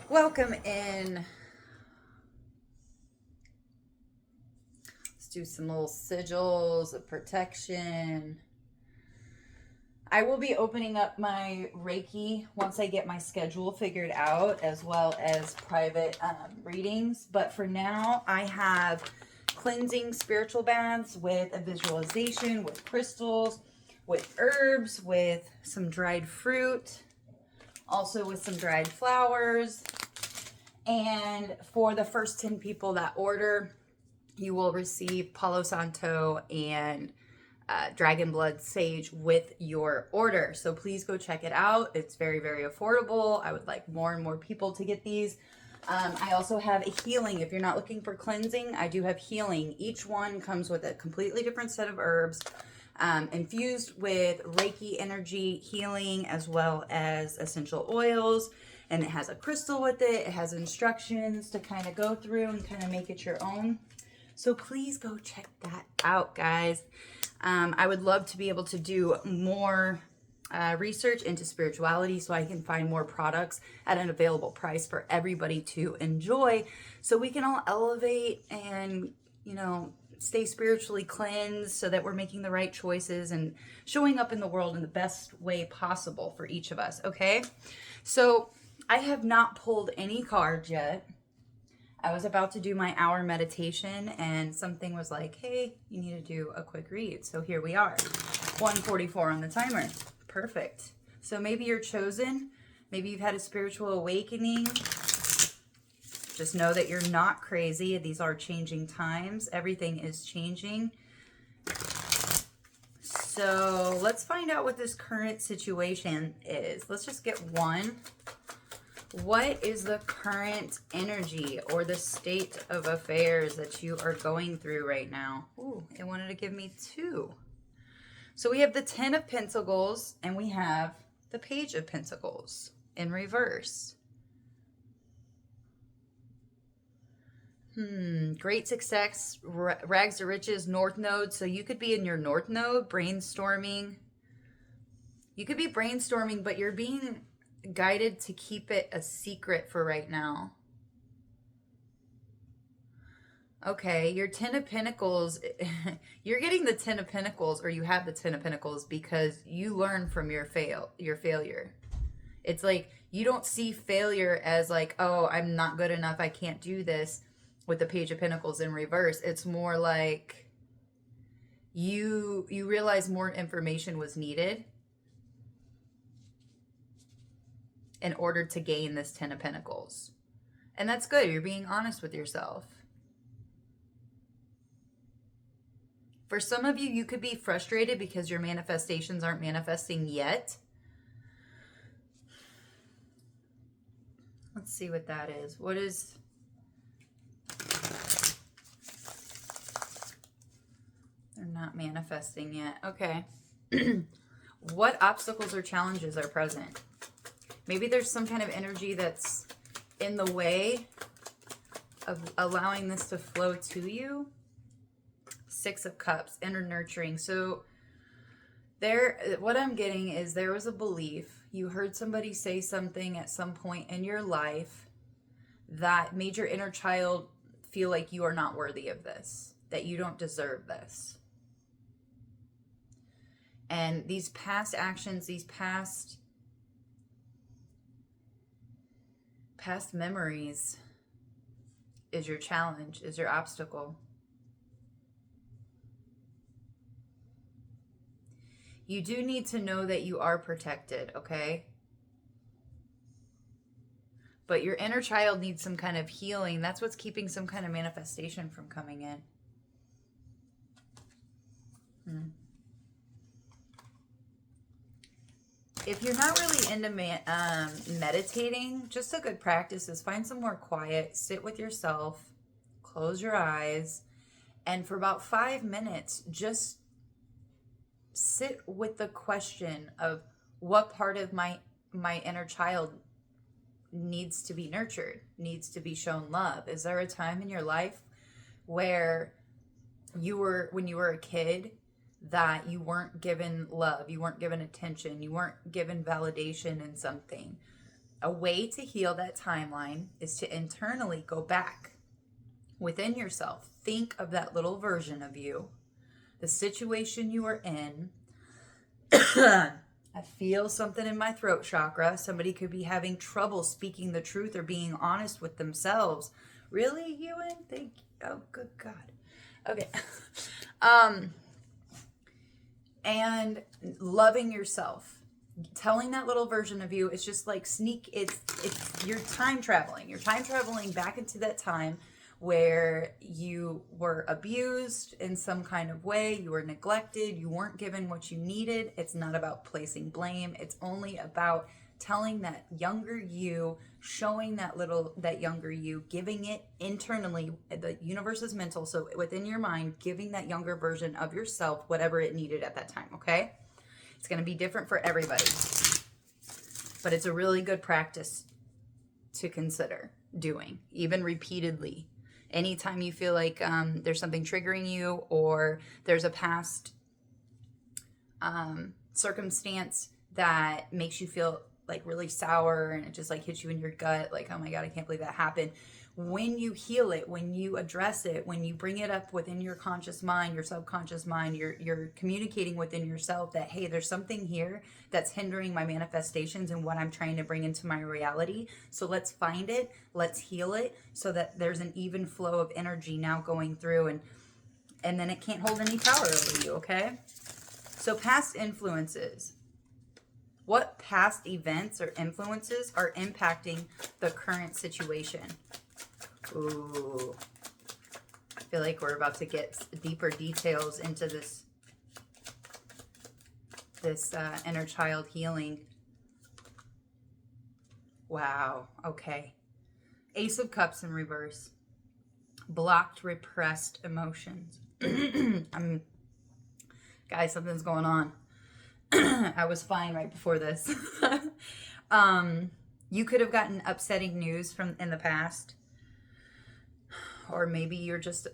Welcome in. Let's do some little sigils of protection. I will be opening up my Reiki once I get my schedule figured out, as well as private readings. But for now, I have cleansing spiritual baths with a visualization, with crystals, with herbs, with some dried fruit, also with some dried flowers. And for the first 10 people that order, you will receive Palo Santo and Dragon Blood Sage with your order. So please go check it out. It's very, very affordable. I would like more and more people to get these. I also have a healing. If you're not looking for cleansing, I do have healing. Each one comes with a completely different set of herbs, infused with Reiki energy healing, as well as essential oils. And it has a crystal with it. It has instructions to kind of go through and kind of make it your own. So please go check that out, guys. I would love to be able to do more research into spirituality so I can find more products at an available price for everybody to enjoy, so we can all elevate and, stay spiritually cleansed, so that we're making the right choices and showing up in the world in the best way possible for each of us, okay? So I have not pulled any cards yet. I was about to do my hour meditation and something was like, hey, you need to do a quick read. So here we are, 1:44 on the timer. Perfect. So maybe you're chosen. Maybe you've had a spiritual awakening. Just know that you're not crazy. These are changing times. Everything is changing. So let's find out what this current situation is. Let's just get one. What is the current energy or the state of affairs that you are going through right now? Ooh, it wanted to give me two. So we have the 10 of Pentacles and we have the Page of Pentacles in reverse. Great success, rags to riches, North Node. So you could be in your North Node brainstorming. You could be brainstorming, but you're being guided to keep it a secret for right now. Okay, your 10 of Pentacles, you're getting the 10 of Pentacles, or you have the 10 of Pentacles because you learn from your failure. It's like you don't see failure as like, oh, I'm not good enough, I can't do this with the Page of Pentacles in reverse. It's more like you realize more information was needed in order to gain this 10 of Pentacles. And that's good. You're being honest with yourself. For some of you, you could be frustrated because your manifestations aren't manifesting yet. Let's see what that is. What is... They're not manifesting yet. Okay. What obstacles or challenges are present? Maybe there's some kind of energy that's in the way of allowing this to flow to you. 6 of Cups, inner nurturing. So what I'm getting is there was a belief. You heard somebody say something at some point in your life that made your inner child feel like you are not worthy of this, that you don't deserve this. And these past actions, these past memories is your challenge, is your obstacle. You do need to know that you are protected, okay? But your inner child needs some kind of healing. That's what's keeping some kind of manifestation from coming in. If you're not really into meditating, just a good practice is find somewhere quiet, sit with yourself, close your eyes, and for about 5 minutes, just sit with the question of what part of my inner child needs to be nurtured, needs to be shown love. Is there a time in your life where when you were a kid, that you weren't given love, you weren't given attention, you weren't given validation in something? A way to heal that timeline is to internally go back within yourself. Think of that little version of you, the situation you were in. I feel something in my throat chakra. Somebody could be having trouble speaking the truth or being honest with themselves. Really, Ewan? Thank you. Oh, good God. Okay. And loving yourself. Telling that little version of you, it's just like it's you're time traveling. You're time traveling back into that time where you were abused in some kind of way, you were neglected, you weren't given what you needed. It's not about placing blame. It's only about telling that younger you, showing that younger you, giving it internally. The universe is mental, so within your mind, giving that younger version of yourself whatever it needed at that time, okay? It's going to be different for everybody, but it's a really good practice to consider doing, even repeatedly. Anytime you feel like there's something triggering you, or there's a past circumstance that makes you feel like really sour, and it just like hits you in your gut, like, oh my God, I can't believe that happened. When you heal it, when you address it, when you bring it up within your conscious mind, your subconscious mind, you're communicating within yourself that, hey, there's something here that's hindering my manifestations and what I'm trying to bring into my reality. So let's find it, let's heal it, so that there's an even flow of energy now going through, and then it can't hold any power over you, okay? So past influences. What past events or influences are impacting the current situation? Ooh, I feel like we're about to get deeper details into this inner child healing. Wow, okay. Ace of Cups in reverse. Blocked, repressed emotions. Guys, something's going on. I was fine right before this. You could have gotten upsetting news from in the past. Or maybe you're just,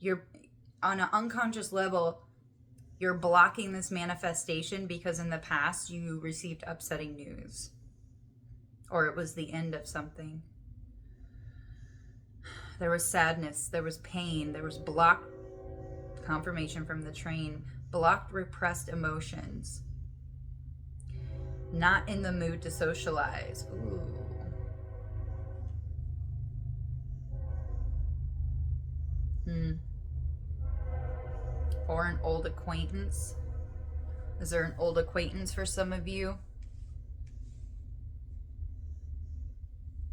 you're on an unconscious level, you're blocking this manifestation because in the past you received upsetting news. Or it was the end of something. There was sadness, there was pain, there was blocked confirmation from the train, blocked, repressed emotions. Not in the mood to socialize. Ooh. Or an old acquaintance. Is there an old acquaintance for some of you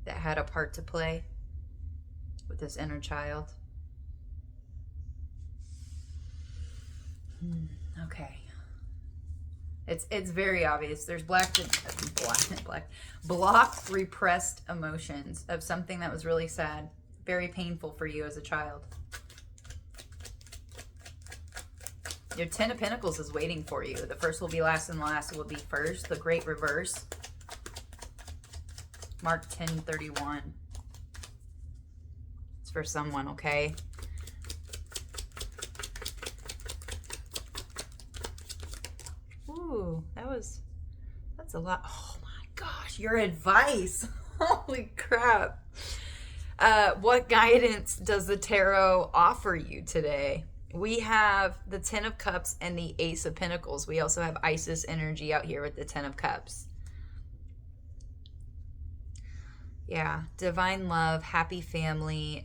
that had a part to play with this inner child? Okay. It's very obvious. There's blocked, repressed emotions of something that was really sad, very painful for you as a child. Your Ten of Pentacles is waiting for you. The first will be last and the last will be first. The Great Reverse. Mark 10:31. It's for someone, okay? Ooh, that's a lot. Oh my gosh, your advice. Holy crap. What guidance does the tarot offer you today? We have the Ten of Cups and the Ace of Pentacles. We also have Isis energy out here with the Ten of Cups. Yeah, divine love, happy family,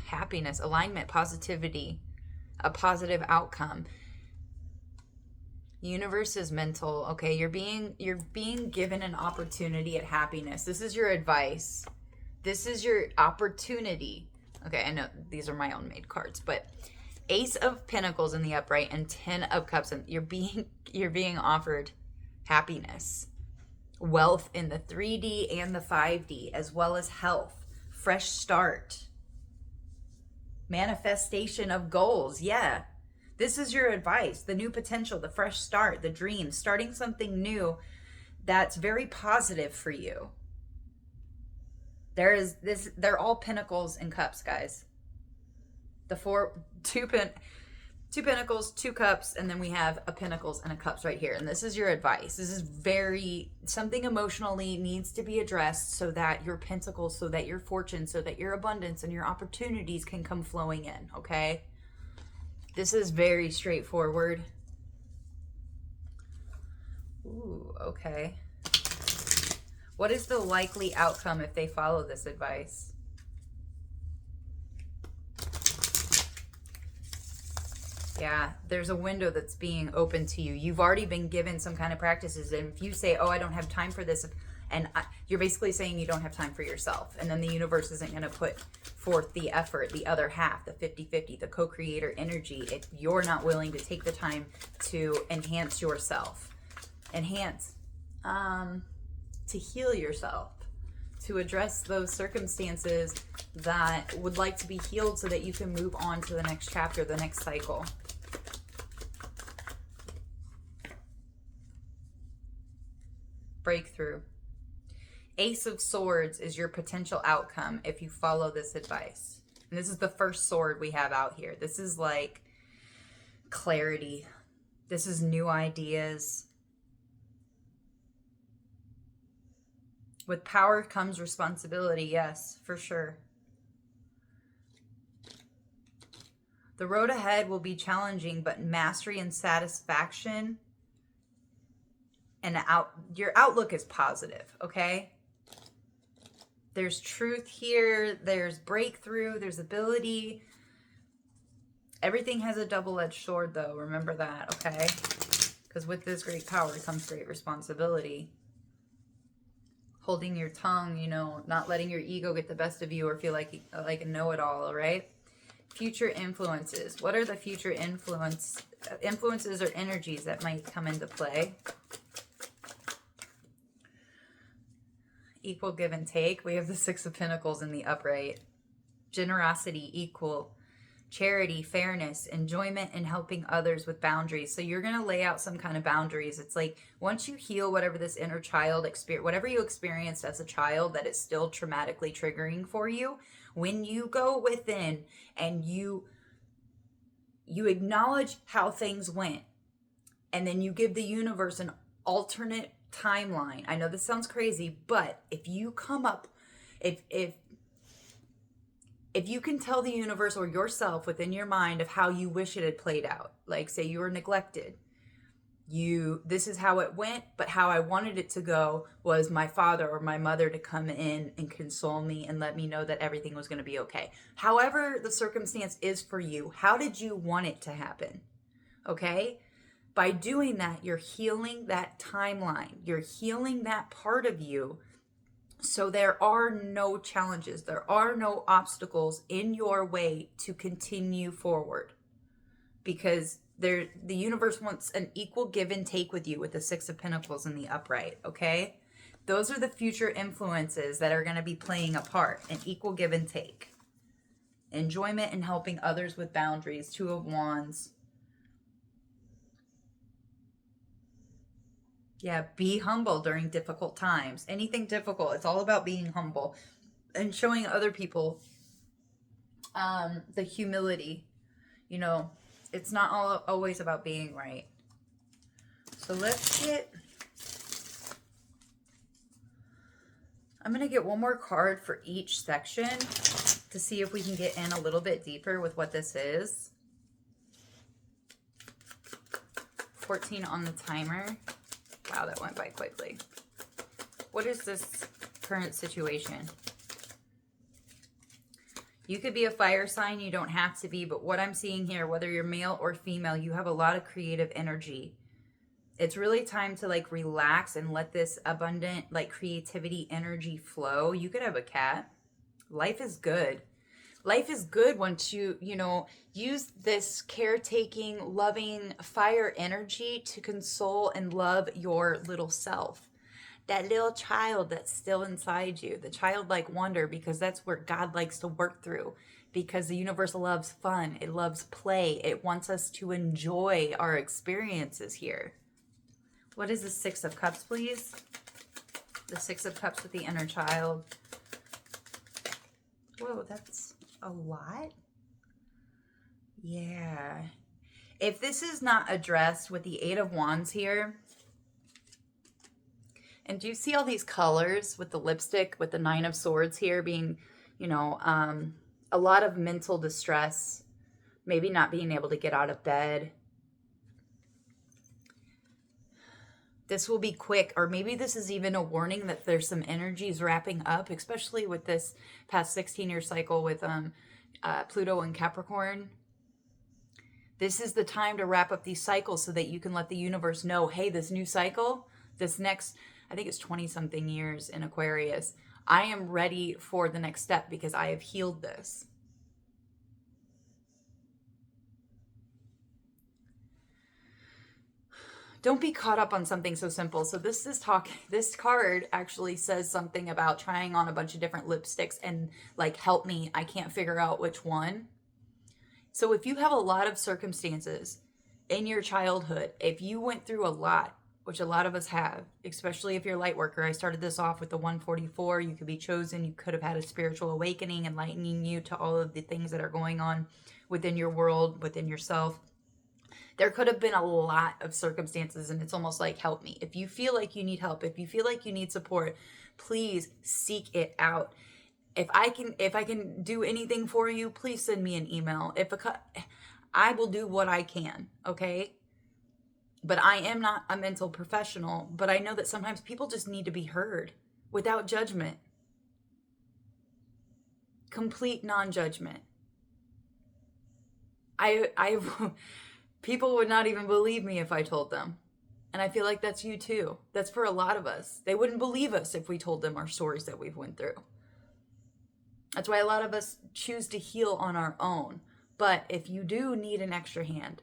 happiness, alignment, positivity, a positive outcome. Universe is mental. Okay, you're being given an opportunity at happiness. This is your advice. This is your opportunity. Okay, I know these are my own made cards, but Ace of Pentacles in the upright and Ten of Cups, and you're being offered happiness, wealth in the 3D and the 5D, as well as health, fresh start, manifestation of goals. Yeah, this is your advice. The new potential, the fresh start, the dream, starting something new that's very positive for you. They're all pentacles and cups, guys. The Two Pentacles, two Cups, and then we have a Pentacles and a Cups right here. And this is your advice. This is something emotionally needs to be addressed so that your Pentacles, so that your fortune, so that your abundance and your opportunities can come flowing in, okay? This is very straightforward. Ooh, okay. What is the likely outcome if they follow this advice? Yeah, there's a window that's being open to you. You've already been given some kind of practices. And if you say, oh, I don't have time for this, you're basically saying you don't have time for yourself. And then the universe isn't going to put forth the effort, the other half, the 50-50, the co-creator energy, if you're not willing to take the time to enhance yourself. To heal yourself. To address those circumstances that would like to be healed so that you can move on to the next chapter, the next cycle. Breakthrough. Ace of Swords is your potential outcome if you follow this advice. And this is the first sword we have out here. This is like clarity. This is new ideas. With power comes responsibility, yes, for sure. The road ahead will be challenging, but mastery and satisfaction and your outlook is positive, okay? There's truth here, there's breakthrough, there's ability. Everything has a double-edged sword, though. Remember that, okay? Because with this great power comes great responsibility. Holding your tongue, you know, not letting your ego get the best of you or feel like a know-it-all, right? Future influences. What are the future influences or energies that might come into play? Equal give and take. We have the Six of Pentacles in the upright. Generosity, equal. Charity, fairness, enjoyment, and helping others with boundaries. So you're going to lay out some kind of boundaries. It's like once you heal whatever this inner child experience, whatever you experienced as a child that is still traumatically triggering for you, when you go within and you acknowledge how things went, and then you give the universe an alternate timeline. I know this sounds crazy, but if you come up, if you can tell the universe or yourself within your mind of how you wish it had played out, like say you were neglected, this is how it went, but how I wanted it to go was my father or my mother to come in and console me and let me know that everything was going to be okay. However the circumstance is for you, how did you want it to happen? Okay? By doing that, you're healing that timeline. You're healing that part of you. So there are no challenges. There are no obstacles in your way to continue forward. Because the universe wants an equal give and take with you with the Six of Pentacles in the upright, okay? Those are the future influences that are going to be playing a part. An equal give and take. Enjoyment and helping others with boundaries. Two of Wands. Yeah, be humble during difficult times. Anything difficult, it's all about being humble and showing other people the humility. You know, it's not always about being right. So I'm going to get one more card for each section to see if we can get in a little bit deeper with what this is. 14 on the timer. Wow, that went by quickly. What is this current situation? You could be a fire sign, you don't have to be, but what I'm seeing here, whether you're male or female, you have a lot of creative energy. It's really time to like relax and let this abundant like creativity energy flow. You could have a cat. Life is good. Life is good once you use this caretaking, loving fire energy to console and love your little self. That little child that's still inside you, the childlike wonder, because that's where God likes to work through. Because the universe loves fun. It loves play. It wants us to enjoy our experiences here. What is the Six of Cups, please? The Six of Cups with the inner child. Whoa, that's a lot. Yeah. If this is not addressed with the Eight of Wands here, and do you see all these colors with the lipstick, with the Nine of Swords here being, you know, a lot of mental distress, maybe not being able to get out of bed. This will be quick, or maybe this is even a warning that there's some energies wrapping up, especially with this past 16-year cycle with Pluto and Capricorn. This is the time to wrap up these cycles so that you can let the universe know, hey, this new cycle, this next, I think it's 20-something years in Aquarius, I am ready for the next step because I have healed this. Don't be caught up on something so simple. So this card actually says something about trying on a bunch of different lipsticks and like, help me, I can't figure out which one. So if you have a lot of circumstances in your childhood, if you went through a lot, which a lot of us have, especially if you're a light worker. I started this off with the 144. You could be chosen. You could have had a spiritual awakening, enlightening you to all of the things that are going on within your world, within yourself. There could have been a lot of circumstances, and it's almost like, help me. If you feel like you need help, if you feel like you need support, please seek it out. If I can do anything for you, please send me an email. I will do what I can, okay? But I am not a mental professional, but I know that sometimes people just need to be heard without judgment. Complete non-judgment. People would not even believe me if I told them. And I feel like that's you too. That's for a lot of us. They wouldn't believe us if we told them our stories that we've went through. That's why a lot of us choose to heal on our own. But if you do need an extra hand,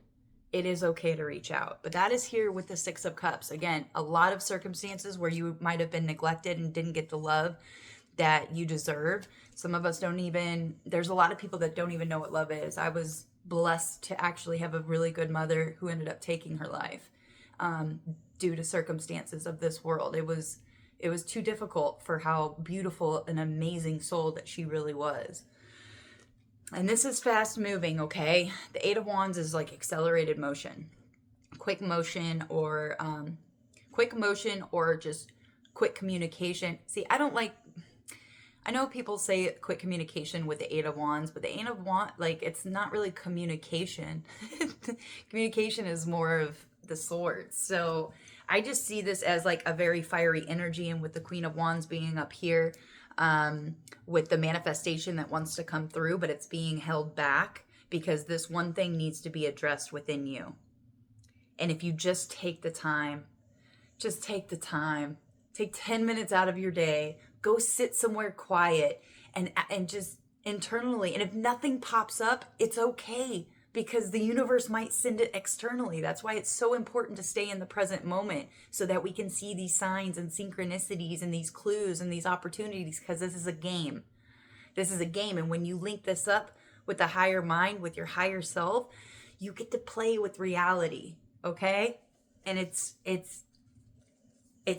it is okay to reach out. But that is here with the Six of Cups. Again, a lot of circumstances where you might have been neglected and didn't get the love that you deserve. Some of us there's a lot of people that don't even know what love is. I was blessed to actually have a really good mother who ended up taking her life due to circumstances of this world. It was too difficult for how beautiful and amazing soul that she really was. And this is fast moving, okay? The Eight of Wands is like accelerated motion, quick motion, or just quick communication. See, I know people say quick communication with the Eight of Wands, but the Eight of Wands, like, it's not really communication. Communication is more of the swords. So I just see this as like a very fiery energy, and with the Queen of Wands being up here, with the manifestation that wants to come through, but it's being held back because this one thing needs to be addressed within you. And if you just take the time, take 10 minutes out of your day, go sit somewhere quiet and just internally. And if nothing pops up, it's okay, because the universe might send it externally. That's why it's so important to stay in the present moment so that we can see these signs and synchronicities and these clues and these opportunities, because this is a game. This is a game. And when you link this up with the higher mind, with your higher self, you get to play with reality, okay? And it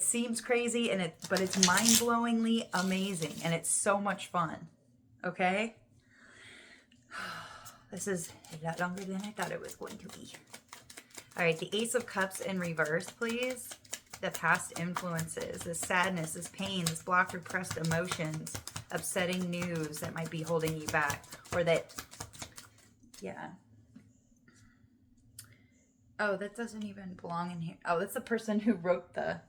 seems crazy, but it's mind-blowingly amazing, and it's so much fun, okay? This is a lot longer than I thought it was going to be. All right, the Ace of Cups in reverse, please. The past influences, this sadness, this pain, this blocked, repressed emotions, upsetting news that might be holding you back, or that, yeah. Oh, that doesn't even belong in here. Oh, that's the person who wrote the,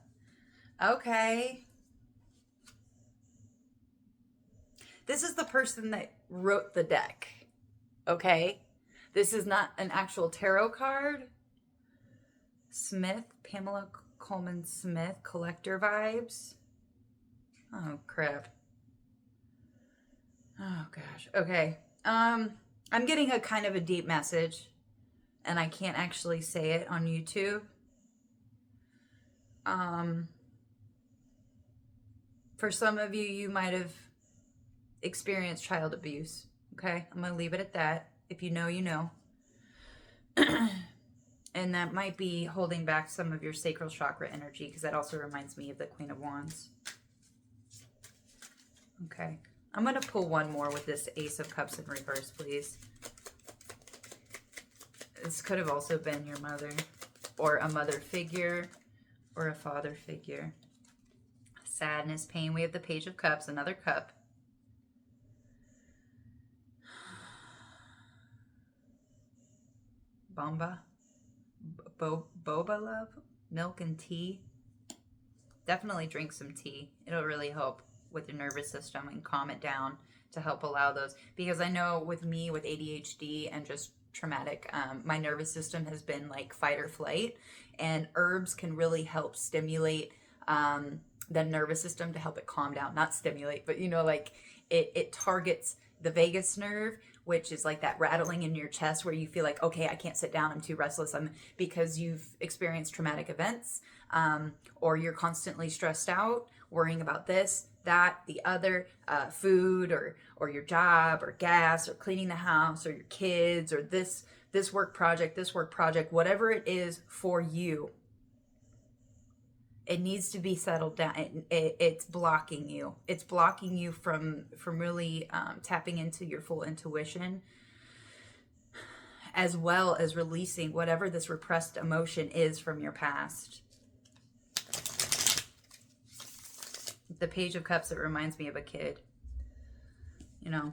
okay. This is the person that wrote the deck. Okay, this is not an actual tarot card. Smith, Pamela Coleman Smith, collector vibes. Oh, crap. Oh, gosh. Okay. I'm getting a kind of a deep message, and I can't actually say it on YouTube. For some of you, you might have experienced child abuse. Okay, I'm going to leave it at that. If you know, you know. And that might be holding back some of your sacral chakra energy, because that also reminds me of the Queen of Wands. Okay, I'm going to pull one more with this Ace of Cups in reverse, please. This could have also been your mother, or a mother figure, or a father figure. Sadness, pain. We have the Page of Cups, another cup. Boba love, milk and tea. Definitely drink some tea. It'll really help with your nervous system and calm it down to help allow those. Because I know with me, with ADHD and just traumatic, my nervous system has been like fight or flight, and herbs can really help stimulate the nervous system to help it calm down. Not stimulate, but you know, like it targets the vagus nerve, which is like that rattling in your chest where you feel like, okay, I can't sit down, I'm too restless. Because you've experienced traumatic events, or you're constantly stressed out, worrying about this, that, the other, food, or your job, or gas, or cleaning the house, or your kids, or this work project, whatever it is for you. It needs to be settled down. It's blocking you. It's blocking you from really tapping into your full intuition, as well as releasing whatever this repressed emotion is from your past. The Page of Cups, it reminds me of a kid. You know,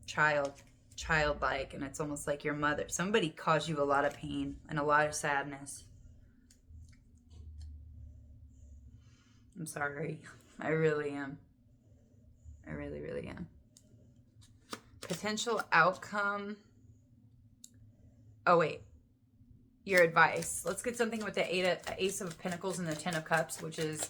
childlike, and it's almost like your mother. Somebody caused you a lot of pain and a lot of sadness. I'm sorry. I really am. I really, really am. Potential outcome. Oh, wait. Your advice. Let's get something with the Ace of Pentacles and the Ten of Cups, which is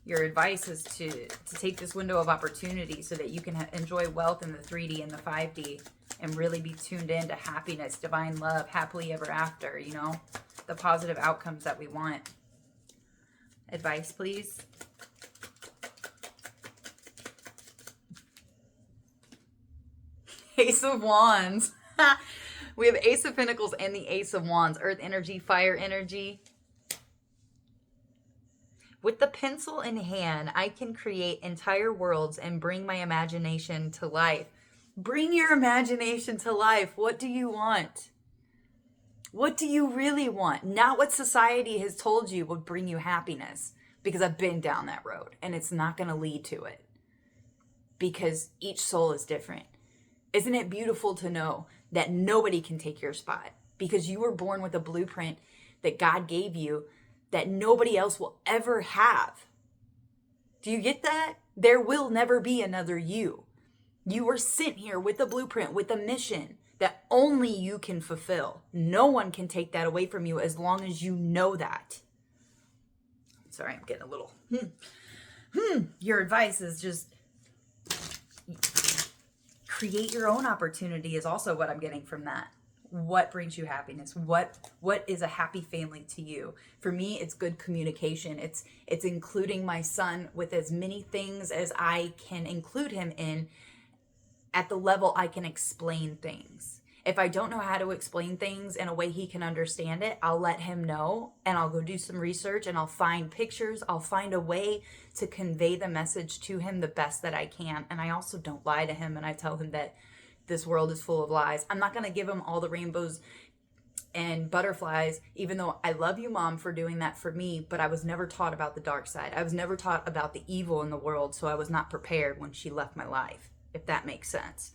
your advice is to take this window of opportunity so that you can enjoy wealth in the 3D and the 5D and really be tuned into happiness, divine love, happily ever after, you know, the positive outcomes that we want. Advice, please. Ace of Wands. We have Ace of Pentacles and the Ace of Wands. Earth energy, fire energy. With the pencil in hand, I can create entire worlds and bring my imagination to life. Bring your imagination to life. What do you want? What do you really want? Not what society has told you would bring you happiness. Because I've been down that road and it's not going to lead to it. Because each soul is different. Isn't it beautiful to know that nobody can take your spot? Because you were born with a blueprint that God gave you that nobody else will ever have. Do you get that? There will never be another you. You were sent here with a blueprint, with a mission that only you can fulfill. No one can take that away from you as long as you know that. Sorry, I'm getting a little... Your advice is just... create your own opportunity is also what I'm getting from that. What brings you happiness? What is a happy family to you? For me, it's good communication. It's including my son with as many things as I can include him in at the level I can explain things. If I don't know how to explain things in a way he can understand it, I'll let him know and I'll go do some research and I'll find pictures. I'll find a way to convey the message to him the best that I can. And I also don't lie to him and I tell him that this world is full of lies. I'm not going to give him all the rainbows and butterflies, even though I love you, Mom, for doing that for me, but I was never taught about the dark side. I was never taught about the evil in the world, so I was not prepared when she left my life, if that makes sense.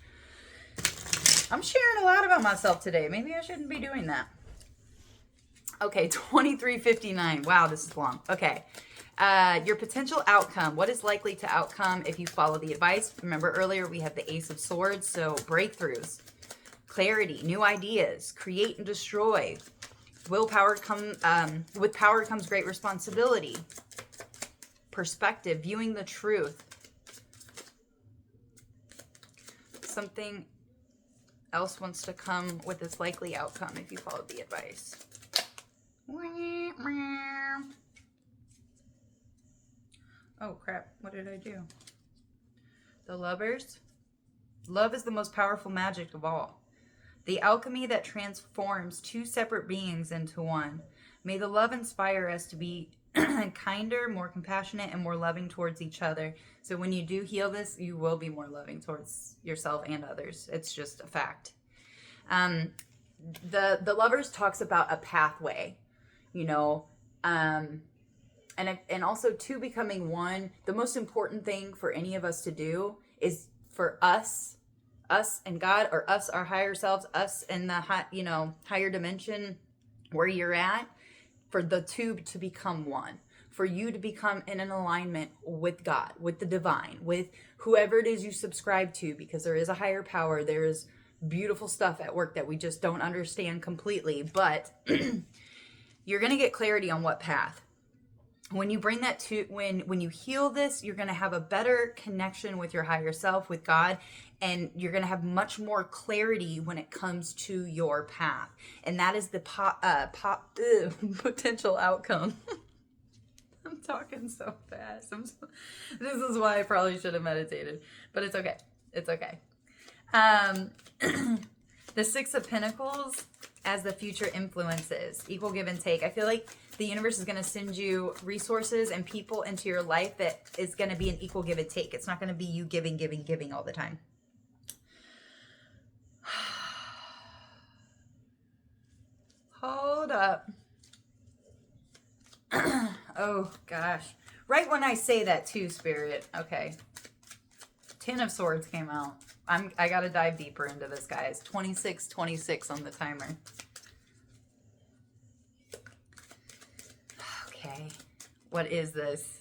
I'm sharing a lot about myself today. Maybe I shouldn't be doing that. Okay, 2359. Wow, this is long. Okay. Your potential outcome. What is likely to outcome if you follow the advice? Remember earlier we had the Ace of Swords, so breakthroughs, clarity, new ideas, create and destroy. Willpower with power comes great responsibility. Perspective, viewing the truth. Something else wants to come with this likely outcome if you follow the advice. Oh, crap. What did I do? The Lovers. Love is the most powerful magic of all. The alchemy that transforms two separate beings into one. May the love inspire us to be kinder, more compassionate, and more loving towards each other. So when you do heal this, you will be more loving towards yourself and others. It's just a fact. the Lovers talks about a pathway, you know, and also two, becoming one. The most important thing for any of us to do is for us and God, or us, our higher selves, us and the higher dimension where you're at, for the two to become one, for you to become in an alignment with God, with the divine, with whoever it is you subscribe to, because there is a higher power. There is beautiful stuff at work that we just don't understand completely, but you're going to get clarity on what path. When you bring that to, when you heal this, you're going to have a better connection with your higher self, with God, and you're going to have much more clarity when it comes to your path. And that is the potential outcome. I'm talking so fast. This is why I probably should have meditated, but it's okay. It's okay. The Six of Pentacles as the future influences, equal give and take. I feel like the universe is going to send you resources and people into your life that is going to be an equal give and take. It's not going to be you giving all the time. Hold up. Oh, gosh. Right when I say that too, Spirit. Okay. Ten of Swords came out. I got to dive deeper into this, guys. 26 on the timer. Okay. What is this?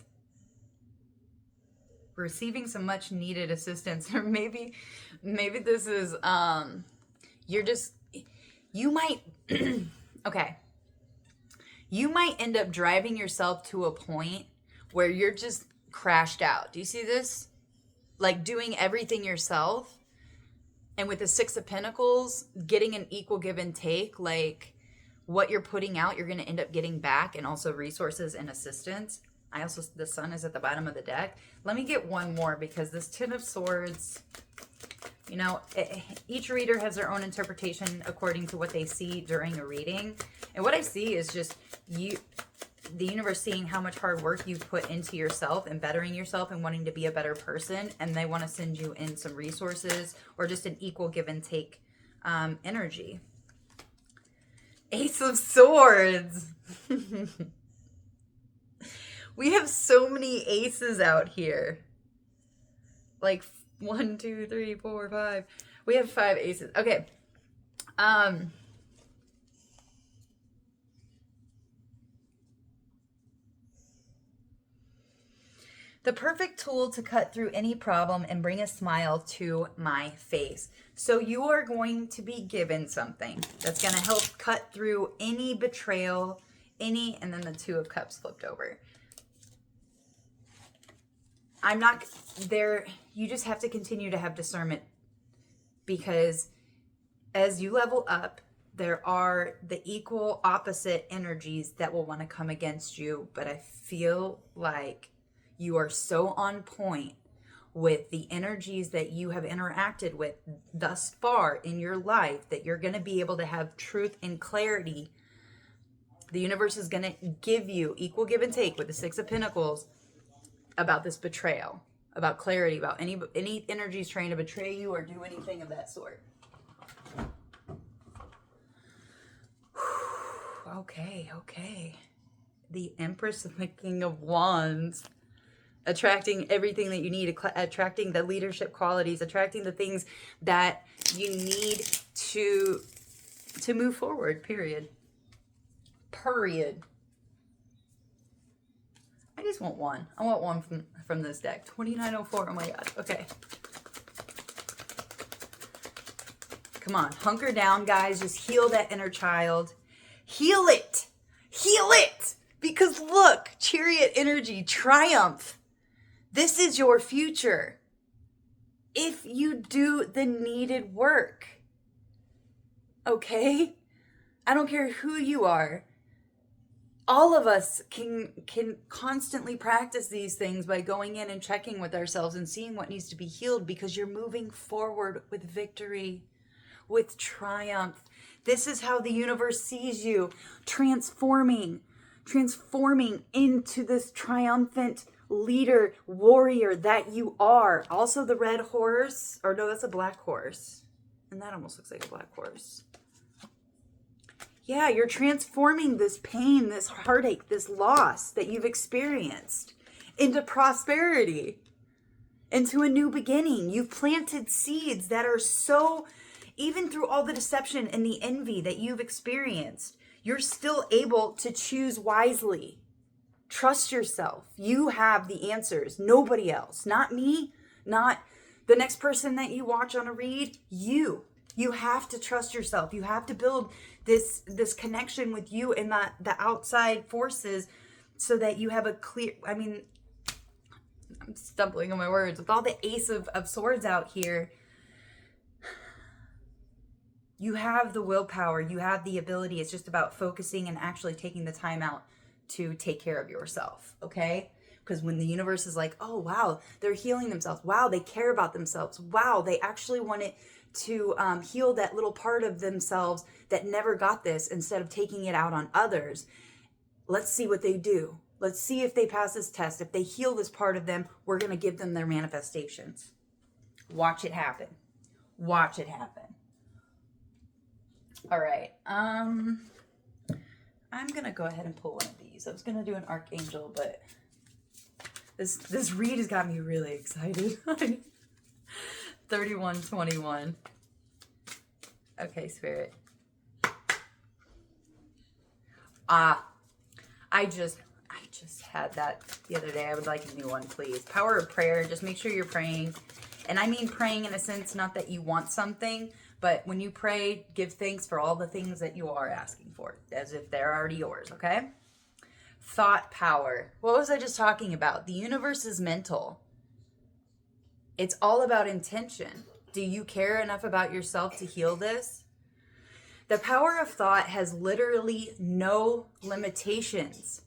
Receiving some much needed assistance. Or maybe this is, you might, okay. You might end up driving yourself to a point where you're just crashed out. Do you see this? Like doing everything yourself. And with the Six of Pentacles, getting an equal give and take, like what you're putting out, you're going to end up getting back, and also resources and assistance. The Sun is at the bottom of the deck. Let me get one more, because this Ten of Swords, each reader has their own interpretation according to what they see during a reading. And what I see is just the universe seeing how much hard work you put into yourself and bettering yourself and wanting to be a better person. And they want to send you in some resources or just an equal give and take energy. Ace of Swords. We have so many aces out here. Like 1, 2, 3, 4, 5. We have 5 aces. Okay. The perfect tool to cut through any problem and bring a smile to my face. So you are going to be given something that's going to help cut through any betrayal, and then the Two of Cups flipped over. I'm not there. You just have to continue to have discernment, because as you level up, there are the equal opposite energies that will want to come against you. But I feel like you are so on point with the energies that you have interacted with thus far in your life that you're going to be able to have truth and clarity. The universe is going to give you equal give and take with the Six of Pentacles about this betrayal, about clarity, about any energies trying to betray you or do anything of that sort. Okay. The Empress and the King of Wands. Attracting everything that you need, attracting the leadership qualities, attracting the things that you need to move forward, period. I just want one. I want one from this deck. 2904. Oh my God. Okay. Come on. Hunker down, guys. Just heal that inner child. Heal it. Heal it. Because look, Chariot energy, triumph. This is your future if you do the needed work. Okay? I don't care who you are. All of us can constantly practice these things by going in and checking with ourselves and seeing what needs to be healed, because you're moving forward with victory, with triumph. This is how the universe sees you, transforming into this triumphant leader, warrior that you are. Also the red horse, or no, that's a black horse. And that almost looks like a black horse. Yeah, you're transforming this pain, this heartache, this loss that you've experienced into prosperity, into a new beginning. You've planted seeds that are so, even through all the deception and the envy that you've experienced, you're still able to choose wisely. Trust yourself. You have the answers. Nobody else. Not me, not the next person that you watch on a read. You. You have to trust yourself. You have to build this connection with you and the outside forces so that you have a clear, I'm stumbling on my words. With all the Ace of Swords out here, you have the willpower. You have the ability. It's just about focusing and actually taking the time out to take care of yourself, okay? Because when the universe is like, oh, wow, they're healing themselves. Wow, they care about themselves. Wow, they actually wanted to heal that little part of themselves that never got this instead of taking it out on others. Let's see what they do. Let's see if they pass this test. If they heal this part of them, we're going to give them their manifestations. Watch it happen. Watch it happen. All right. I'm going to go ahead and pull one of these. I was going to do an Archangel, but this read has got me really excited. 3121. Okay, Spirit. I just had that the other day. I would like a new one, please. Power of prayer. Just make sure you're praying. And I mean praying in a sense, not that you want something, but when you pray, give thanks for all the things that you are asking for, as if they're already yours, okay? Thought power. What was I just talking about? The universe is mental. It's all about intention. Do you care enough about yourself to heal this? The power of thought has literally no limitations.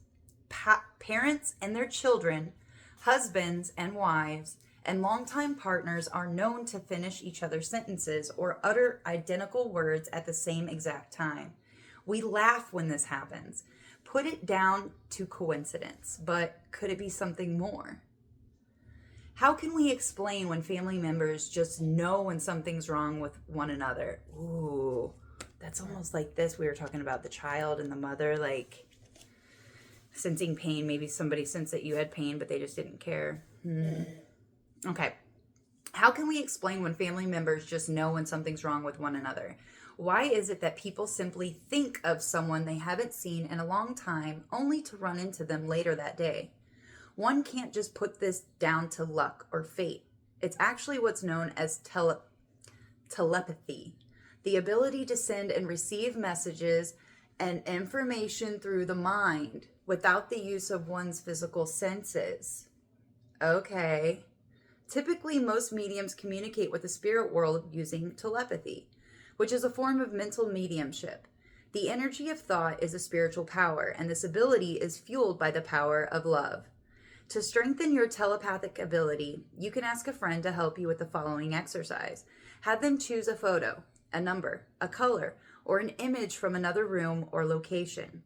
Parents and their children, husbands and wives, and longtime partners are known to finish each other's sentences or utter identical words at the same exact time. We laugh when this happens. Put it down to coincidence, but could it be something more? How can we explain when family members just know when something's wrong with one another? Ooh, that's almost like this. We were talking about the child and the mother, like sensing pain. Maybe somebody sensed that you had pain, but they just didn't care. Okay. How can we explain when family members just know when something's wrong with one another? Why is it that people simply think of someone they haven't seen in a long time only to run into them later that day? One can't just put this down to luck or fate. It's actually what's known as telepathy, the ability to send and receive messages and information through the mind without the use of one's physical senses. Okay. Typically, most mediums communicate with the spirit world using telepathy, which is a form of mental mediumship. The energy of thought is a spiritual power, and this ability is fueled by the power of love. To strengthen your telepathic ability, you can ask a friend to help you with the following exercise. Have them choose a photo, a number, a color, or an image from another room or location.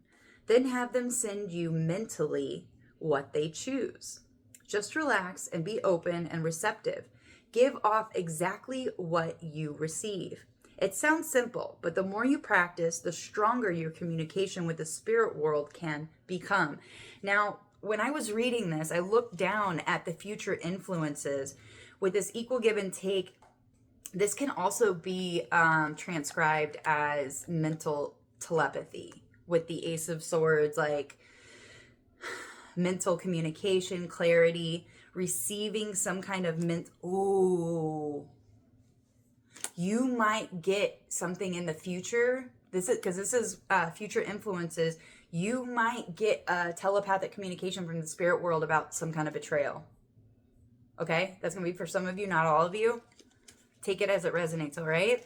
Then have them send you mentally what they choose. Just relax and be open and receptive. Give off exactly what you receive. It sounds simple, but the more you practice, the stronger your communication with the spirit world can become. Now, when I was reading this, I looked down at the future influences with this equal give and take. This can also be transcribed as mental telepathy with the Ace of Swords, like mental communication, clarity, receiving some kind of ooh. You might get something in the future. This is future influences. You might get a telepathic communication from the spirit world about some kind of betrayal. Okay? That's going to be for some of you, not all of you. Take it as it resonates, all right?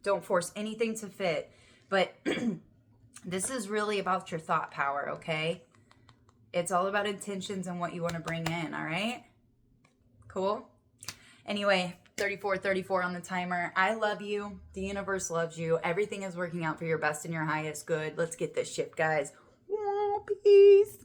Don't force anything to fit. But this is really about your thought power, okay? It's all about intentions and what you want to bring in, all right? Cool? Anyway, 34 on the timer. I love you. The universe loves you. Everything is working out for your best and your highest good. Let's get this shit, guys. Peace.